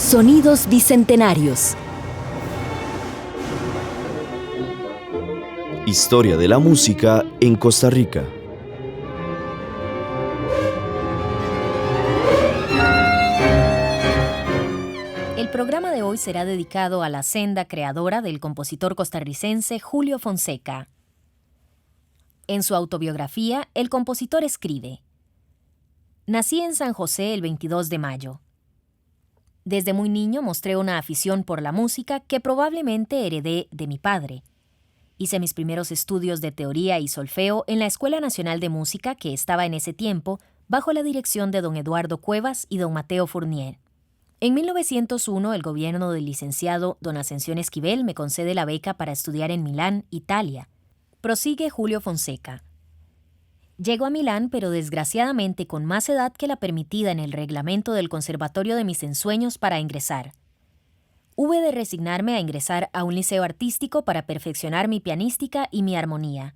Sonidos bicentenarios. Historia de la música en Costa Rica. El programa de hoy será dedicado a la senda creadora del compositor costarricense Julio Fonseca. En su autobiografía, el compositor escribe: Nací en San José el 22 de mayo. Desde muy niño mostré una afición por la música que probablemente heredé de mi padre. Hice mis primeros estudios de teoría y solfeo en la Escuela Nacional de Música que estaba en ese tiempo bajo la dirección de don Eduardo Cuevas y don Mateo Fournier. En 1901, el gobierno del licenciado don Ascensión Esquivel me concede la beca para estudiar en Milán, Italia. Prosigue Julio Fonseca. Llego a Milán, pero desgraciadamente con más edad que la permitida en el reglamento del conservatorio de mis ensueños para ingresar. Hube de resignarme a ingresar a un liceo artístico para perfeccionar mi pianística y mi armonía.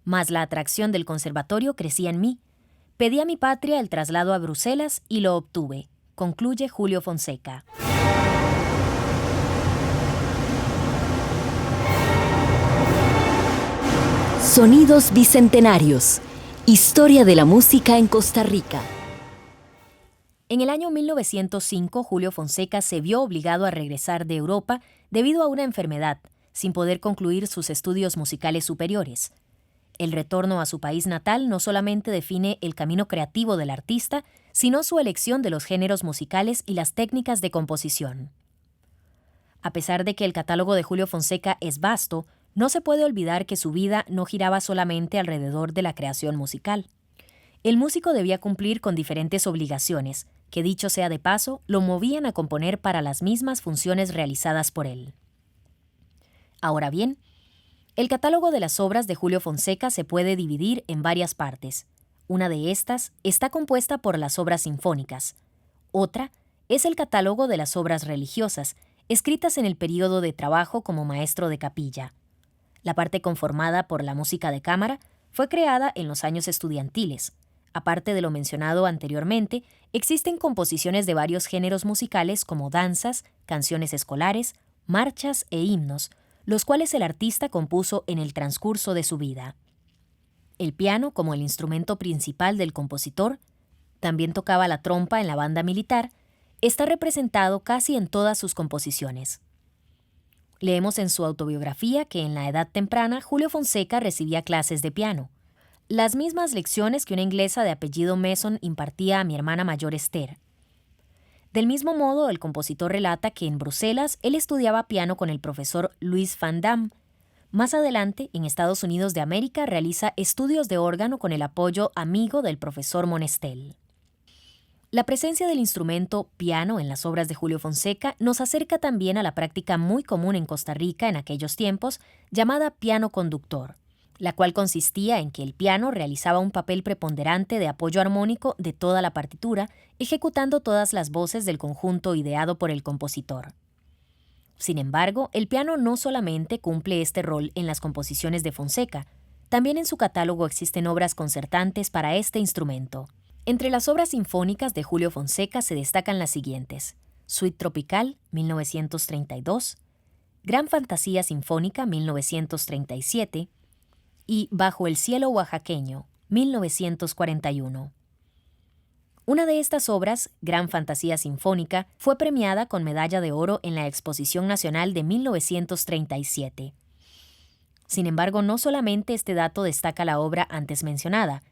Mas la atracción del conservatorio crecía en mí. Pedí a mi patria el traslado a Bruselas y lo obtuve. Concluye Julio Fonseca. Sonidos bicentenarios. Historia de la música en Costa Rica. En el año 1905, Julio Fonseca se vio obligado a regresar de Europa debido a una enfermedad, sin poder concluir sus estudios musicales superiores. El retorno a su país natal no solamente define el camino creativo del artista, sino su elección de los géneros musicales y las técnicas de composición. A pesar de que el catálogo de Julio Fonseca es vasto, no se puede olvidar que su vida no giraba solamente alrededor de la creación musical. El músico debía cumplir con diferentes obligaciones, que dicho sea de paso, lo movían a componer para las mismas funciones realizadas por él. Ahora bien, el catálogo de las obras de Julio Fonseca se puede dividir en varias partes. Una de estas está compuesta por las obras sinfónicas. Otra es el catálogo de las obras religiosas, escritas en el período de trabajo como maestro de capilla. La parte conformada por la música de cámara fue creada en los años estudiantiles. Aparte de lo mencionado anteriormente, existen composiciones de varios géneros musicales como danzas, canciones escolares, marchas e himnos, los cuales el artista compuso en el transcurso de su vida. El piano, como el instrumento principal del compositor, también tocaba la trompa en la banda militar, está representado casi en todas sus composiciones. Leemos en su autobiografía que en la edad temprana Julio Fonseca recibía clases de piano, las mismas lecciones que una inglesa de apellido Mason impartía a mi hermana mayor Esther. Del mismo modo, el compositor relata que en Bruselas él estudiaba piano con el profesor Louis Van Damme. Más adelante, en Estados Unidos de América, realiza estudios de órgano con el apoyo amigo del profesor Monestel. La presencia del instrumento piano en las obras de Julio Fonseca nos acerca también a la práctica muy común en Costa Rica en aquellos tiempos, llamada piano conductor, la cual consistía en que el piano realizaba un papel preponderante de apoyo armónico de toda la partitura, ejecutando todas las voces del conjunto ideado por el compositor. Sin embargo, el piano no solamente cumple este rol en las composiciones de Fonseca, también en su catálogo existen obras concertantes para este instrumento. Entre las obras sinfónicas de Julio Fonseca se destacan las siguientes: Suite Tropical, 1932, Gran Fantasía Sinfónica, 1937, y Bajo el Cielo Oaxaqueño, 1941. Una de estas obras, Gran Fantasía Sinfónica, fue premiada con medalla de oro en la Exposición Nacional de 1937. Sin embargo, no solamente este dato destaca la obra antes mencionada.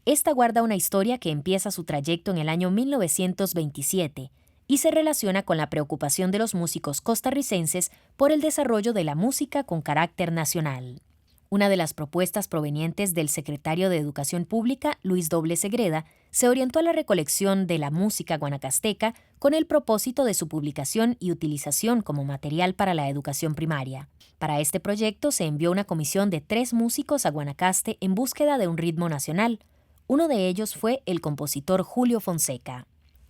Esta guarda una historia que empieza su trayecto en el año 1927 y se relaciona con la preocupación de los músicos costarricenses por el desarrollo de la música con carácter nacional. Una de las propuestas provenientes del secretario de Educación Pública, Luis Doble Segreda, se orientó a la recolección de la música guanacasteca con el propósito de su publicación y utilización como material para la educación primaria. Para este proyecto se envió una comisión de 3 músicos a Guanacaste en búsqueda de un ritmo nacional. Uno de ellos fue el compositor Julio Fonseca.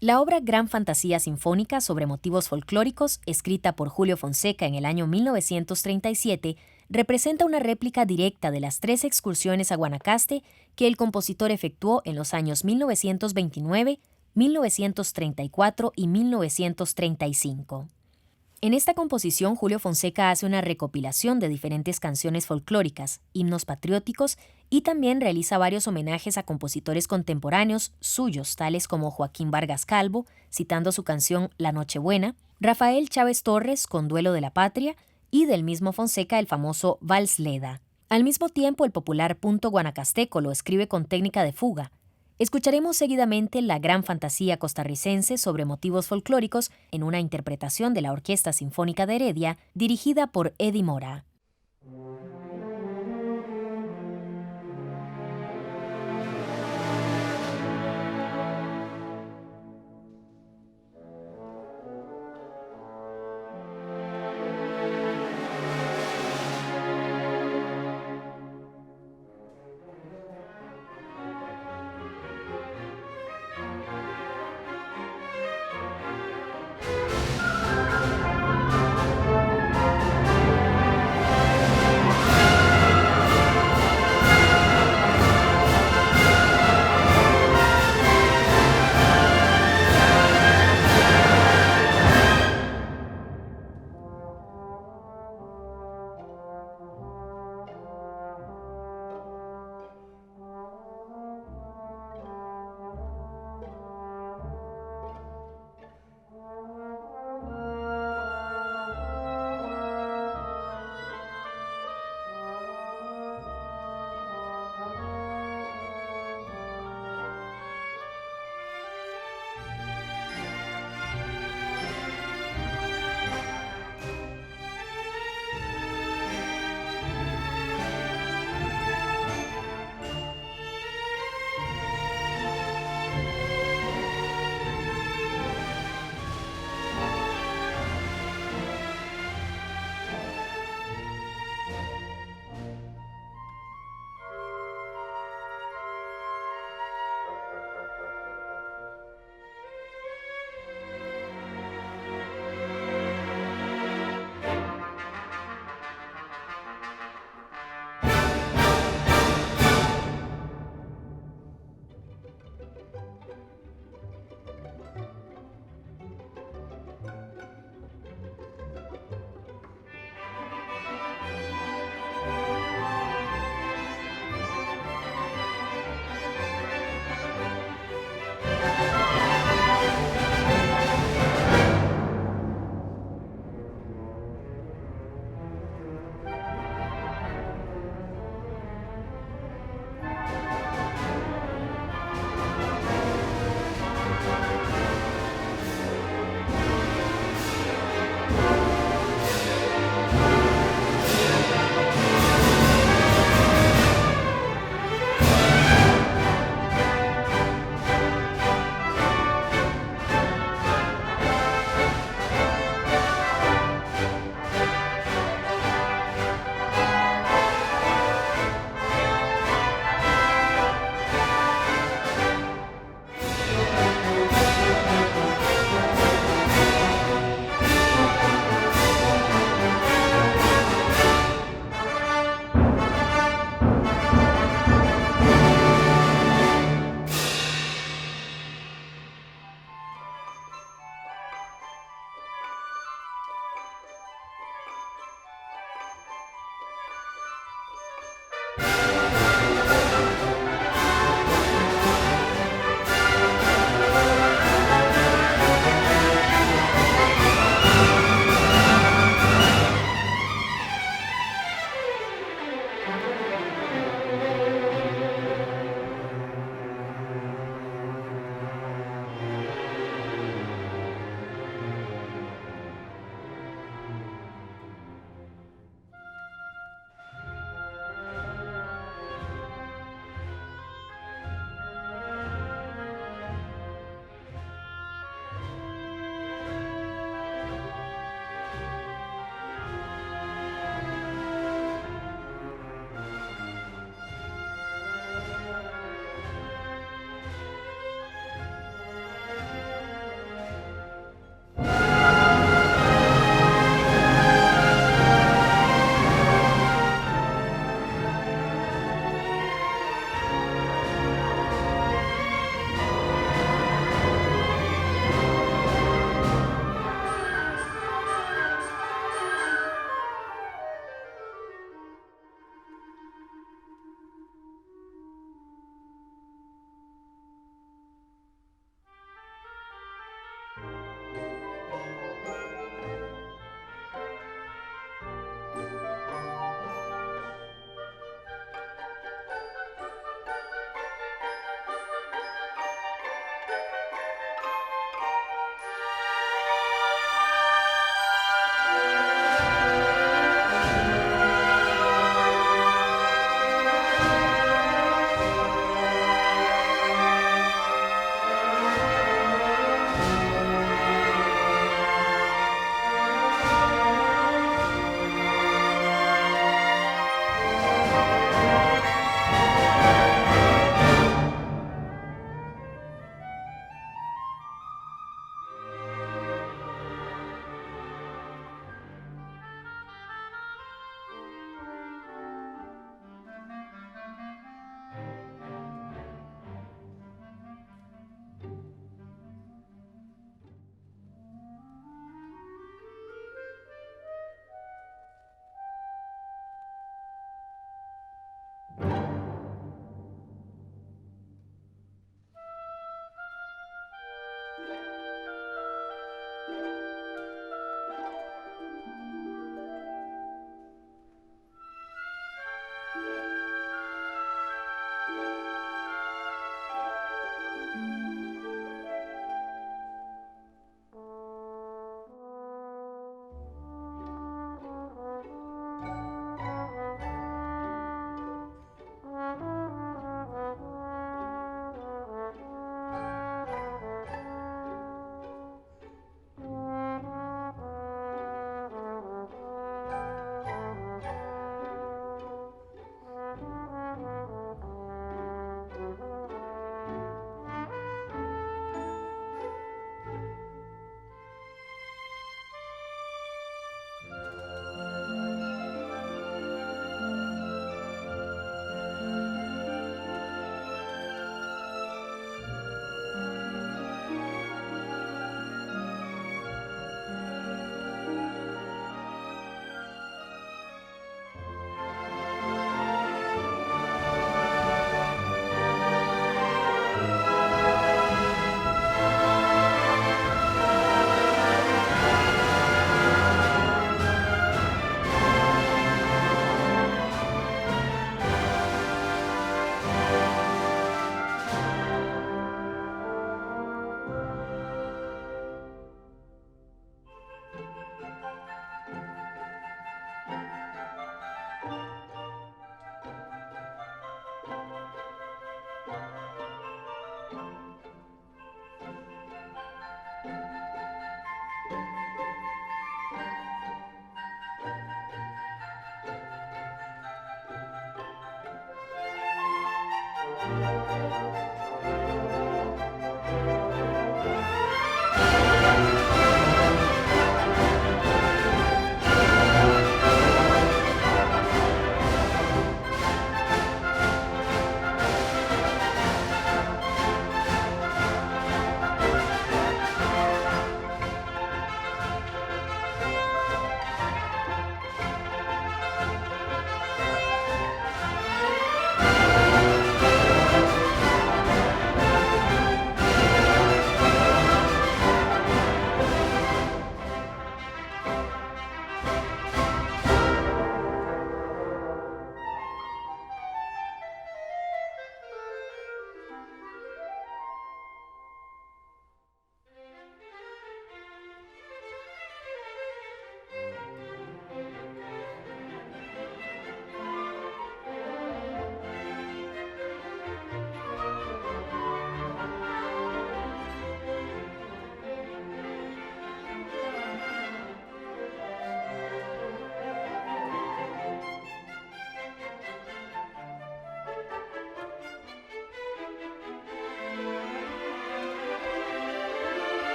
La obra Gran Fantasía Sinfónica sobre motivos folclóricos, escrita por Julio Fonseca en el año 1937, representa una réplica directa de las 3 excursiones a Guanacaste que el compositor efectuó en los años 1929, 1934 y 1935. En esta composición, Julio Fonseca hace una recopilación de diferentes canciones folclóricas, himnos patrióticos y también realiza varios homenajes a compositores contemporáneos suyos, tales como Joaquín Vargas Calvo, citando su canción La Nochebuena, Rafael Chávez Torres con Duelo de la Patria y del mismo Fonseca el famoso Vals Leda. Al mismo tiempo, el popular punto guanacasteco lo escribe con técnica de fuga. Escucharemos seguidamente la gran fantasía costarricense sobre motivos folclóricos en una interpretación de la Orquesta Sinfónica de Heredia, dirigida por Eddie Mora.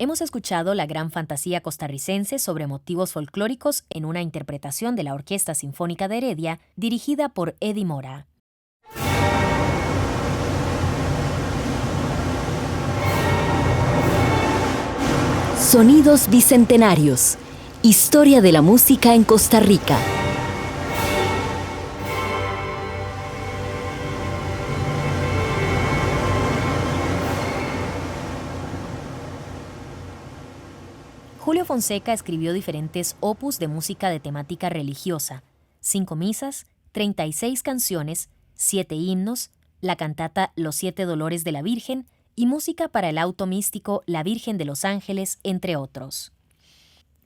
Hemos escuchado la gran fantasía costarricense sobre motivos folclóricos en una interpretación de la Orquesta Sinfónica de Heredia, dirigida por Eddie Mora. Sonidos Bicentenarios. Historia de la música en Costa Rica. Julio Fonseca escribió diferentes opus de música de temática religiosa: 5 misas, 36 canciones, 7 himnos, la cantata Los 7 Dolores de la Virgen y música para el auto místico La Virgen de los Ángeles, entre otros.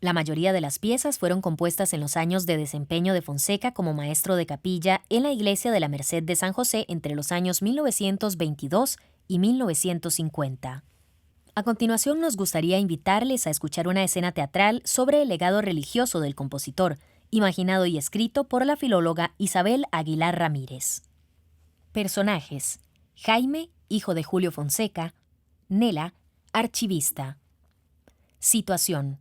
La mayoría de las piezas fueron compuestas en los años de desempeño de Fonseca como maestro de capilla en la iglesia de la Merced de San José entre los años 1922 y 1950. A continuación nos gustaría invitarles a escuchar una escena teatral sobre el legado religioso del compositor, imaginado y escrito por la filóloga Isabel Aguilar Ramírez. Personajes: Jaime, hijo de Julio Fonseca; Nela, archivista. Situación: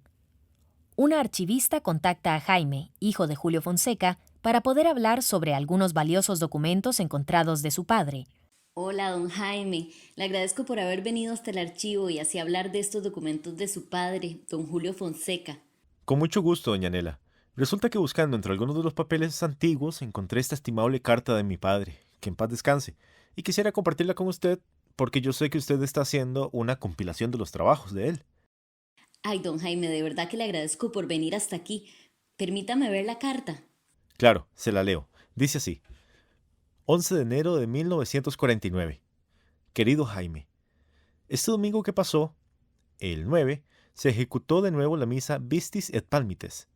una archivista contacta a Jaime, hijo de Julio Fonseca, para poder hablar sobre algunos valiosos documentos encontrados de su padre. Hola, don Jaime. Le agradezco por haber venido hasta el archivo y así hablar de estos documentos de su padre, don Julio Fonseca. Con mucho gusto, doña Nela. Resulta que buscando entre algunos de los papeles antiguos encontré esta estimable carta de mi padre, que en paz descanse, y quisiera compartirla con usted porque yo sé que usted está haciendo una compilación de los trabajos de él. Ay, don Jaime, de verdad que le agradezco por venir hasta aquí. Permítame ver la carta. Claro, se la leo. Dice así: 11 de enero de 1949. Querido Jaime, este domingo que pasó, el 9, se ejecutó de nuevo la misa Vistis et Palmites.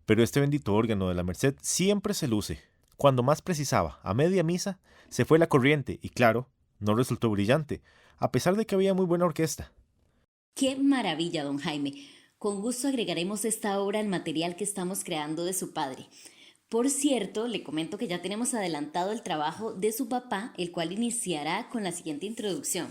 Pero este bendito órgano de la Merced siempre se luce. Cuando más precisaba, a media misa, se fue la corriente y claro, no resultó brillante, a pesar de que había muy buena orquesta. ¡Qué maravilla, don Jaime! Con gusto agregaremos esta obra al material que estamos creando de su padre. Por cierto, le comento que ya tenemos adelantado el trabajo de su papá, el cual iniciará con la siguiente introducción.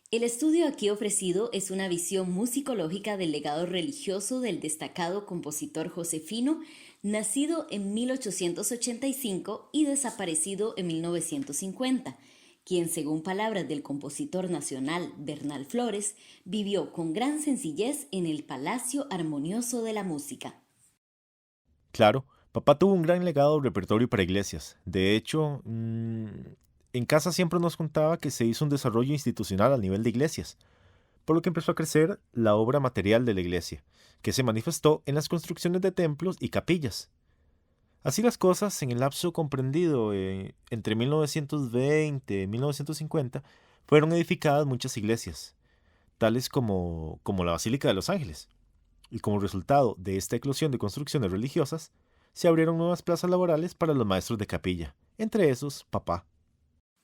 El estudio aquí ofrecido es una visión musicológica del legado religioso del destacado compositor josefino, nacido en 1885 y desaparecido en 1950, quien, según palabras del compositor nacional Bernal Flores, vivió con gran sencillez en el Palacio Armonioso de la Música. Claro, papá tuvo un gran legado de repertorio para iglesias. De hecho, en casa siempre nos contaba que se hizo un desarrollo institucional a nivel de iglesias, por lo que empezó a crecer la obra material de la iglesia, que se manifestó en las construcciones de templos y capillas. Así las cosas, en el lapso comprendido entre 1920 y 1950, fueron edificadas muchas iglesias, tales como la Basílica de los Ángeles. Y como resultado de esta eclosión de construcciones religiosas, se abrieron nuevas plazas laborales para los maestros de capilla, entre esos, papá.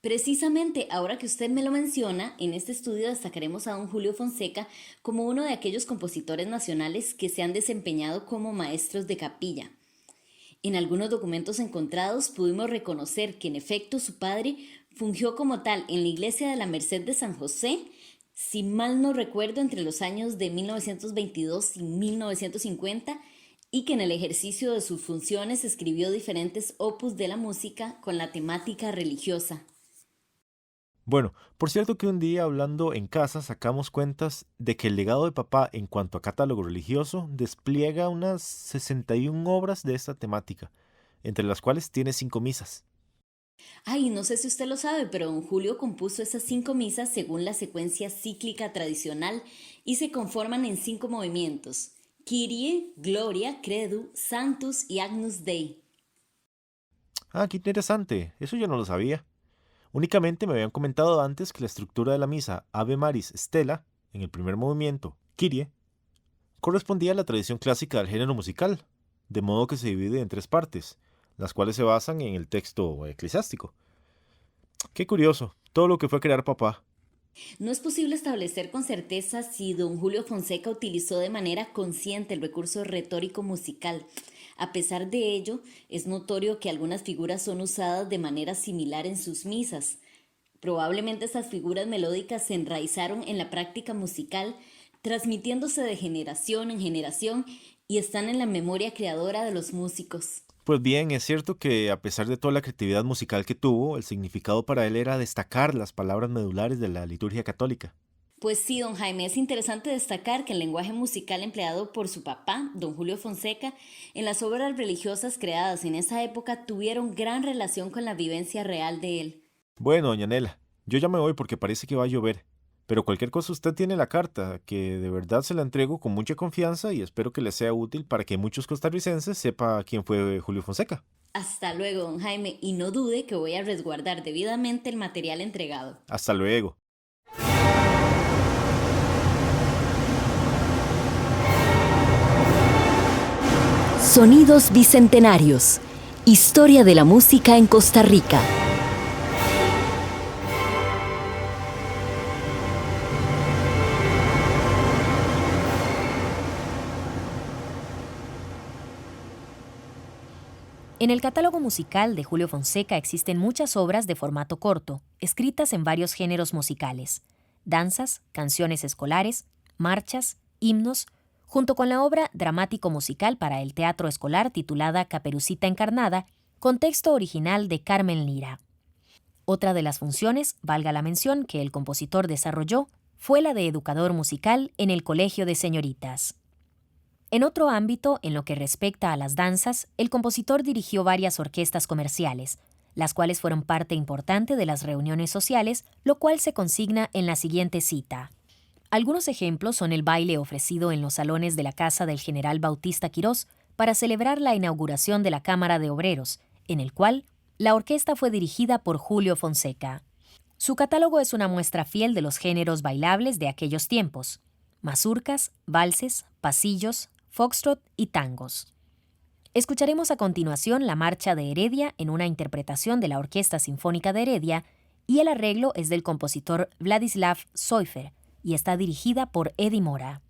Precisamente, ahora que usted me lo menciona, en este estudio destacaremos a don Julio Fonseca como uno de aquellos compositores nacionales que se han desempeñado como maestros de capilla. En algunos documentos encontrados pudimos reconocer que en efecto su padre fungió como tal en la iglesia de la Merced de San José, si mal no recuerdo, entre los años de 1922 y 1950, y que en el ejercicio de sus funciones escribió diferentes opus de la música con la temática religiosa. Bueno, por cierto que un día hablando en casa sacamos cuentas de que el legado de papá en cuanto a catálogo religioso despliega unas 61 obras de esta temática, entre las cuales tiene 5 misas. Ay, no sé si usted lo sabe, pero don Julio compuso esas 5 misas según la secuencia cíclica tradicional y se conforman en 5 movimientos: Kyrie, Gloria, Credo, Sanctus y Agnus Dei. Ah, qué interesante, eso yo no lo sabía. Únicamente me habían comentado antes que la estructura de la misa Ave Maris Stella, en el primer movimiento, Kyrie, correspondía a la tradición clásica del género musical, de modo que se divide en 3 partes, las cuales se basan en el texto eclesiástico. Qué curioso, todo lo que fue crear papá. No es posible establecer con certeza si don Julio Fonseca utilizó de manera consciente el recurso retórico musical. A pesar de ello, es notorio que algunas figuras son usadas de manera similar en sus misas. Probablemente estas figuras melódicas se enraizaron en la práctica musical, transmitiéndose de generación en generación y están en la memoria creadora de los músicos. Pues bien, es cierto que a pesar de toda la creatividad musical que tuvo, el significado para él era destacar las palabras medulares de la liturgia católica. Pues sí, don Jaime, es interesante destacar que el lenguaje musical empleado por su papá, don Julio Fonseca, en las obras religiosas creadas en esa época tuvieron gran relación con la vivencia real de él. Bueno, doña Nela, yo ya me voy porque parece que va a llover. Pero cualquier cosa usted tiene la carta, que de verdad se la entrego con mucha confianza y espero que le sea útil para que muchos costarricenses sepan quién fue Julio Fonseca. Hasta luego, don Jaime, y no dude que voy a resguardar debidamente el material entregado. Hasta luego. Sonidos Bicentenarios. Historia de la música en Costa Rica. En el catálogo musical de Julio Fonseca existen muchas obras de formato corto, escritas en varios géneros musicales: danzas, canciones escolares, marchas, himnos, junto con la obra dramático-musical para el teatro escolar titulada Caperucita Encarnada, con texto original de Carmen Lira. Otra de las funciones, valga la mención, que el compositor desarrolló fue la de educador musical en el Colegio de Señoritas. En otro ámbito, en lo que respecta a las danzas, el compositor dirigió varias orquestas comerciales, las cuales fueron parte importante de las reuniones sociales, lo cual se consigna en la siguiente cita. Algunos ejemplos son el baile ofrecido en los salones de la casa del general Bautista Quirós para celebrar la inauguración de la Cámara de Obreros, en el cual la orquesta fue dirigida por Julio Fonseca. Su catálogo es una muestra fiel de los géneros bailables de aquellos tiempos: mazurcas, valses, pasillos, foxtrot y tangos. Escucharemos a continuación la Marcha de Heredia en una interpretación de la Orquesta Sinfónica de Heredia, y el arreglo es del compositor Vladislav Soifer y está dirigida por Eddie Mora.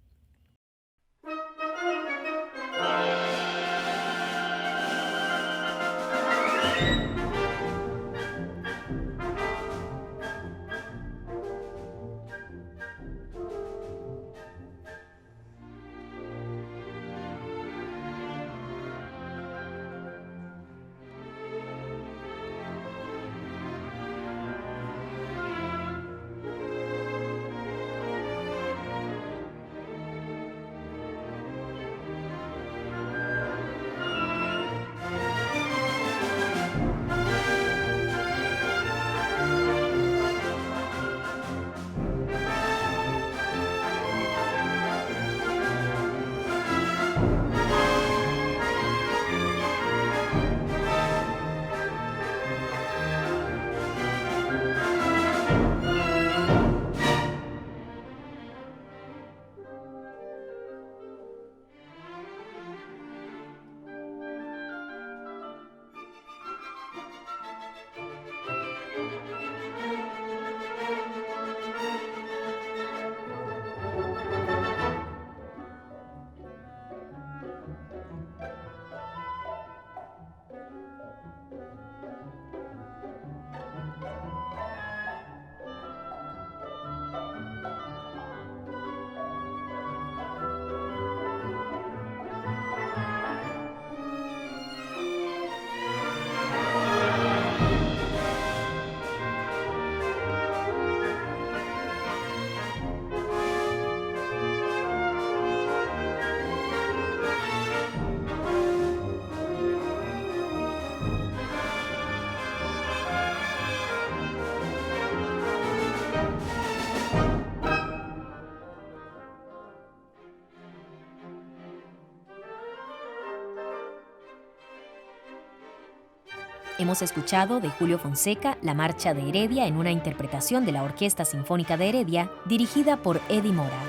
Hemos escuchado de Julio Fonseca la Marcha de Heredia en una interpretación de la Orquesta Sinfónica de Heredia, dirigida por Eddie Mora.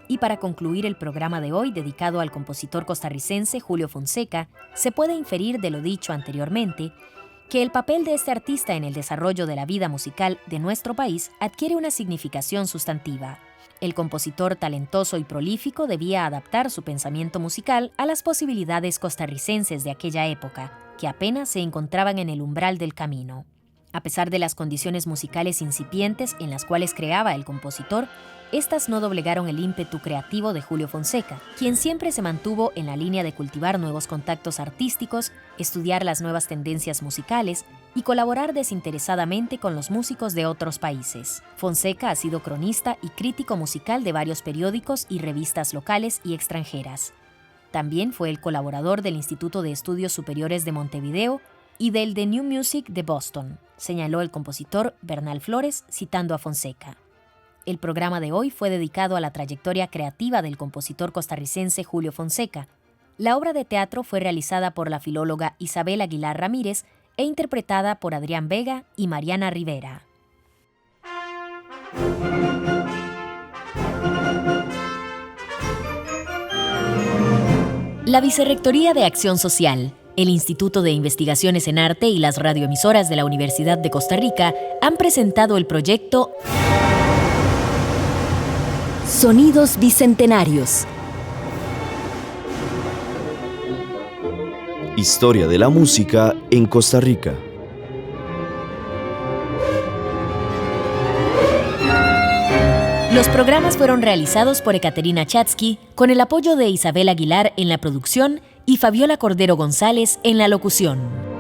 Y para concluir el programa de hoy dedicado al compositor costarricense Julio Fonseca, se puede inferir de lo dicho anteriormente que el papel de este artista en el desarrollo de la vida musical de nuestro país adquiere una significación sustantiva. El compositor talentoso y prolífico debía adaptar su pensamiento musical a las posibilidades costarricenses de aquella época, que apenas se encontraban en el umbral del camino. A pesar de las condiciones musicales incipientes en las cuales creaba el compositor, estas no doblegaron el ímpetu creativo de Julio Fonseca, quien siempre se mantuvo en la línea de cultivar nuevos contactos artísticos, estudiar las nuevas tendencias musicales y colaborar desinteresadamente con los músicos de otros países. Fonseca ha sido cronista y crítico musical de varios periódicos y revistas locales y extranjeras. También fue el colaborador del Instituto de Estudios Superiores de Montevideo y del The New Music de Boston, señaló el compositor Bernal Flores citando a Fonseca. El programa de hoy fue dedicado a la trayectoria creativa del compositor costarricense Julio Fonseca. La obra de teatro fue realizada por la filóloga Isabel Aguilar Ramírez e interpretada por Adrián Vega y Mariana Rivera. La Vicerrectoría de Acción Social, el Instituto de Investigaciones en Arte y las radioemisoras de la Universidad de Costa Rica han presentado el proyecto Sonidos Bicentenarios. Historia de la música en Costa Rica. Los programas fueron realizados por Ekaterina Chatsky con el apoyo de Isabel Aguilar en la producción y Fabiola Cordero González en la locución.